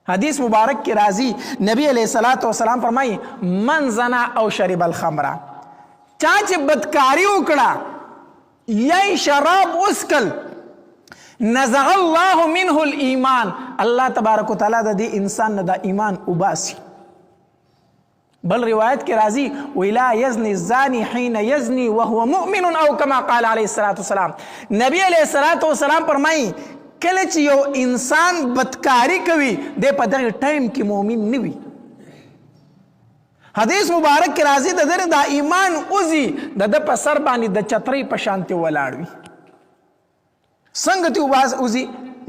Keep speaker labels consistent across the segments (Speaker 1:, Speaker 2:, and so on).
Speaker 1: حدیث مبارک کی راضی نبی علیہ الصلوۃ والسلام فرمائی من زنا او شرب الخمر، چاچ بدکاری وکړه یا شراب اسکل نزغ الله منه الایمان، الله تبارک وتعالی د دې انسان نه د ایمان وباسي. بل روایت کې راځي ولا یزنی الزانی حين یزنی وهو مؤمن او کما قال علیه الصلاۃ والسلام. نبی علیہ الصلوۃ والسلام فرمایي کله چې یو انسان بدکاری کوي د په دغه ټایم کې مؤمن نه وي. حدیث مبارک کې راځي د دې د ایمان اوزي د په سر باندې د چترۍ په شانته ولاړ وي. څنګه ته واز اوزي؟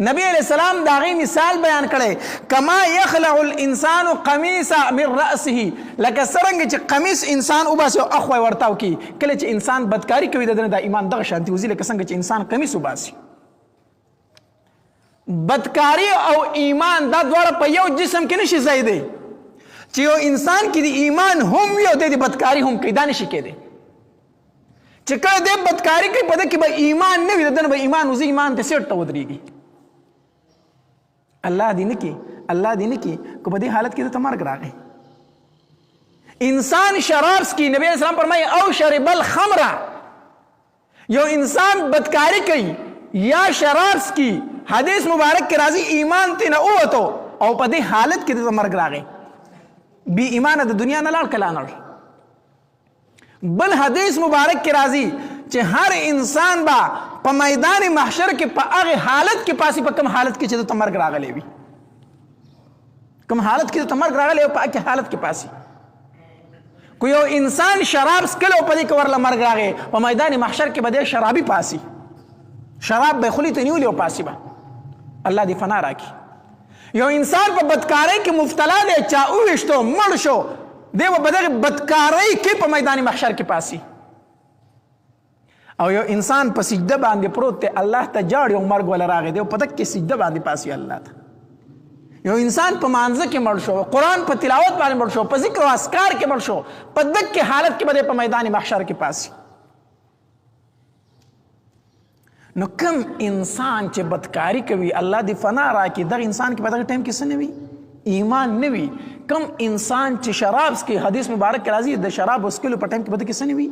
Speaker 1: نبی علیہ السلام دا غي مثال بیان کړي کما يخلع الانسان قميص من راسه، لکه څنګه چې قمیص انسان وباسي او اخوي ورتاو کی، کله چې انسان بدکاری کوي د ایمان دغه شانتي وزي لکه څنګه چې انسان قمیص وباسي. بدکاری او ایمان دا دواړه په یو جسم کې نشي ځای دی چې یو انسان کې د ایمان هم یو د بدکاری هم کې دا نشي کېدی. چې کله د بدکاری کوي په دې کې به ایمان نه وي، دنه به ایمان وزي، ایمان ته سیټ ته ودرېږي. الله دې نه کې، الله دې نه کې کو په دې حالت کې ته مرګ راغی. انسان شراب سکي، نبی اسلام فرمایي او شرب الخمر، یو انسان بدکاری کوي یا شراب سکي، حدیث مبارک کې راځي ایمان ته نه اوته او په دې حالت کې ته مرګ راغی، بی ایمان د دنیا نه لاړ کله نه. بل حدیث مبارک کې راځي چې هر انسان با په میدان محشر کې په هغه حالت کې پاسي، په کوم حالت کې چې ته مرګ راغلی وي، کوم حالت کې ته مرګ راغلی په هغه حالت کې پاسي. کو یو انسان شراب سکلو په دې کې ورله مرګ راغی، په میدان محشر کې به د شرابي پاسي، شراب به خلی ته نیولې او پاسي به الله دې فنا راکړي. یو انسان په بدکارۍ کې مبتلا دی، چا وویشتو مړ شو، دی به دغه بدکارۍ کې په میدان محشر کې پاسي. او یو انسان په سجده باندې پروت دی، الله ته جاړي او مرګ ولا راغی دی په دغه سجده باندې پاسي الله ته. یو انسان په مانځه کې مړ شو، قرآن په تلاوت باندې مړ شو، په ذکر او اذکار کې مړ شو، په دغه حالت کې به په میدان محشر کې پاسي. نو کم انسان چې بدکاری کوي الله دې فنا راکړي، دغه انسان کې په دغه ټایم کې څه نه وي؟ ایمان نه وي. کم انسان چې شراب سکي، حدیث مبارک کې راځي د شراب اسکلو په ټایم کې په دغه کې څه نه وي؟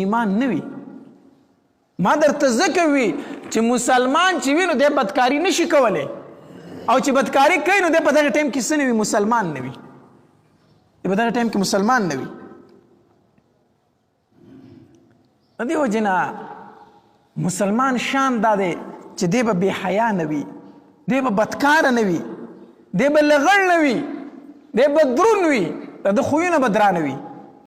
Speaker 1: ایمان نه وي. ما درته ځکه وي چې مسلمان چې وي نو د بدکاری نشي کولی، او چې بدکاری کوي نو د په دغه ټایم کې څه نه وي؟ مسلمان نه وي، په دغه ټایم کې مسلمان نه وي. د دې وجې نه مسلمان شان دا دی چې دی به بې حیا نه وي، دی به بدکاره نه وي، دی به لغړ نه وي، دی به درون وي، د خویونه به درانه وي.